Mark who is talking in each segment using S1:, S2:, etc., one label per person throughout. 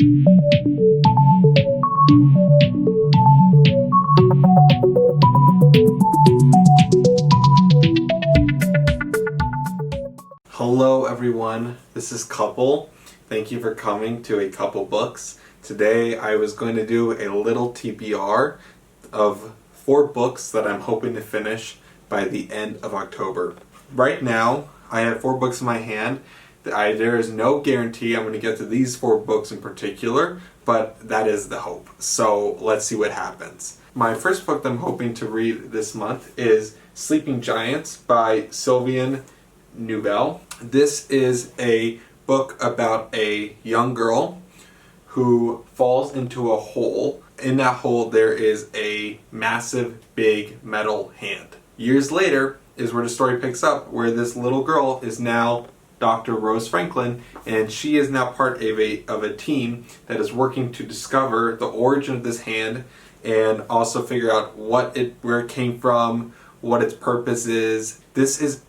S1: Hello everyone, this is Couple. Thank you for coming to A Couple Books. Today I was going to do a little TBR of 4 books that I'm hoping to finish by the end of October. Right now I have 4 books in my hand. There is no guarantee I'm going to get to these 4 books in particular, but that is the hope. So let's see what happens. My first book that I'm hoping to read this month is Sleeping Giants by Sylvain Neuvel. This is a book about a young girl who falls into a hole. In that hole there is a massive big metal hand. Years later is where the story picks up, where this little girl is now Dr. Rose Franklin, and she is now part of a team that is working to discover the origin of this hand and also figure out where it came from, what its purpose is. This is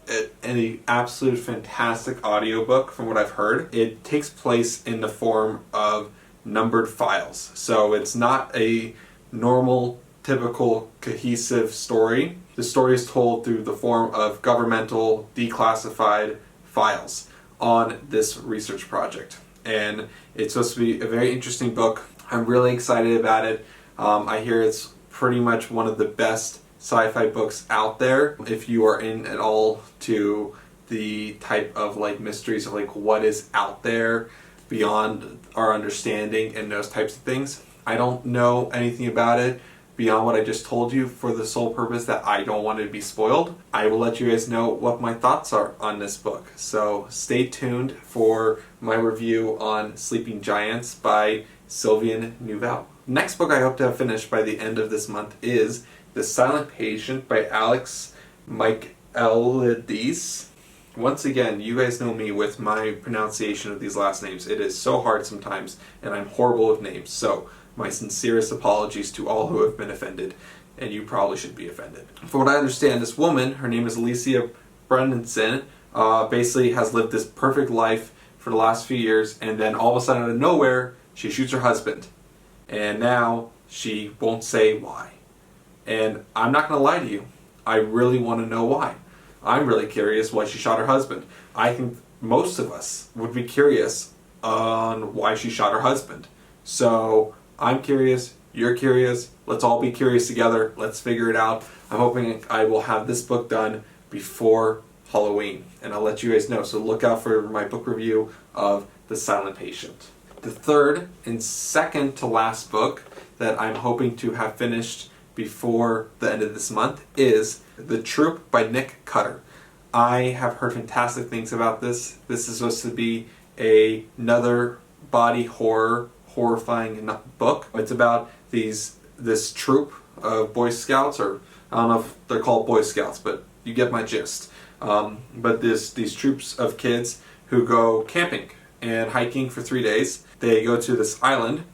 S1: an absolute fantastic audiobook from what I've heard. It takes place in the form of numbered files. So it's not a normal, typical, cohesive story. The story is told through the form of governmental, declassified files on this research project. And it's supposed to be a very interesting book. I'm really excited about it. I hear it's pretty much one of the best sci-fi books out there. If you are in at all to the type of mysteries of what is out there beyond our understanding and those types of things. I don't know anything about it beyond what I just told you for the sole purpose that I don't want it to be spoiled. I will let you guys know what my thoughts are on this book. So stay tuned for my review on Sleeping Giants by Sylvain Neuvel. Next book I hope to have finished by the end of this month is The Silent Patient by Alex Michaelides. Once again, you guys know me with my pronunciation of these last names. It is so hard sometimes, and I'm horrible with names. So my sincerest apologies to all who have been offended, and you probably should be offended. From what I understand, this woman, her name is Alicia Brunson, basically has lived this perfect life for the last few years, and then all of a sudden out of nowhere, she shoots her husband. And now she won't say why. And I'm not going to lie to you. I really want to know why. I'm really curious why she shot her husband. I think most of us would be curious on why she shot her husband. So I'm curious, you're curious, let's all be curious together, let's figure it out. I'm hoping I will have this book done before Halloween, and I'll let you guys know. So look out for my book review of The Silent Patient. The third and second to last book that I'm hoping to have finished before the end of this month is The Troop by Nick Cutter. I have heard fantastic things about this. This is supposed to be another body horrifying book. It's about this troop of Boy Scouts, or I don't know if they're called Boy Scouts, but you get my gist. But these troops of kids who go camping and hiking for 3 days. They go to this island,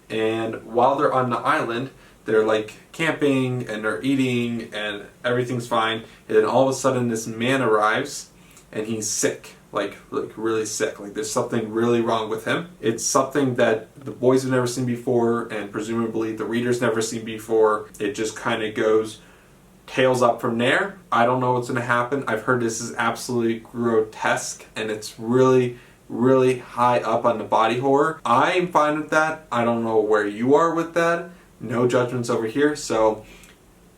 S1: and while they're on the island, they're camping and they're eating and everything's fine. And then all of a sudden this man arrives and he's sick, like really sick. There's something really wrong with him. It's something that the boys have never seen before, and presumably the reader's never seen before. It just kind of goes tails up from there. I don't know what's going to happen. I've heard this is absolutely grotesque, and it's really high up on the body horror. I'm fine with that. I don't know where you are with that. No judgments over here, so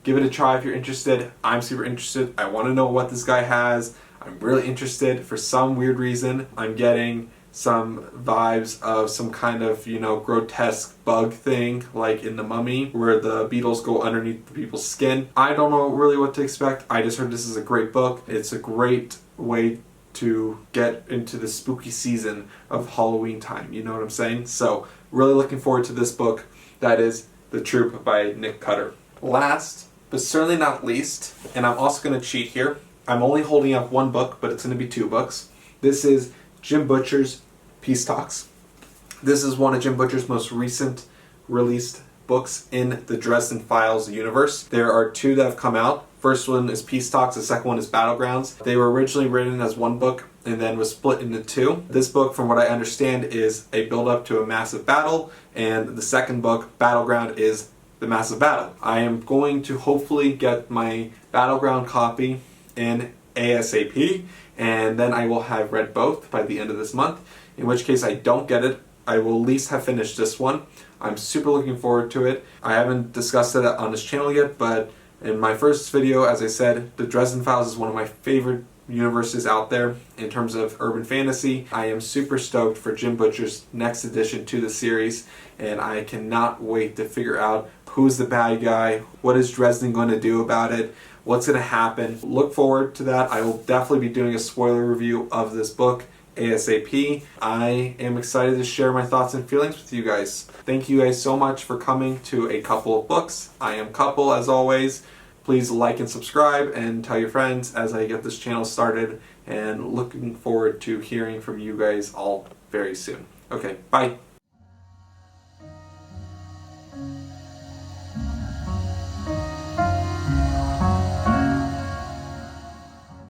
S1: give it a try if you're interested. I'm super interested. I want to know what this guy has. I'm really interested. For some weird reason, I'm getting some vibes of some kind of, grotesque bug thing, like in The Mummy, where the beetles go underneath the people's skin. I don't know really what to expect. I just heard this is a great book. It's a great way to get into the spooky season of Halloween time. You know what I'm saying? So, really looking forward to this book. That is The Troop by Nick Cutter. Last, but certainly not least, and I'm also going to cheat here. I'm only holding up one book, but it's going to be 2 books. This is Jim Butcher's Peace Talks. This is one of Jim Butcher's most recent released books in the Dresden Files universe. There are 2 that have come out. First one is Peace Talks, the second one is Battlegrounds. They were originally written as one book, and then was split into two. This book, from what I understand, is a build-up to a massive battle, and the second book, Battleground, is the massive battle. I am going to hopefully get my Battleground copy in ASAP, and then I will have read both by the end of this month, in which case I don't get it, I will at least have finished this one. I'm super looking forward to it. I haven't discussed it on this channel yet, but in my first video, as I said, the Dresden Files is one of my favorite universes out there in terms of urban fantasy. I am super stoked for Jim Butcher's next addition to the series, and I cannot wait to figure out who's the bad guy, what is Dresden going to do about it, what's going to happen. Look forward to that. I will definitely be doing a spoiler review of this book ASAP. I am excited to share my thoughts and feelings with you guys. Thank you guys so much for coming to A Couple of Books. I am Couple, as always. Please like and subscribe and tell your friends as I get this channel started, and looking forward to hearing from you guys all very soon. Okay, bye.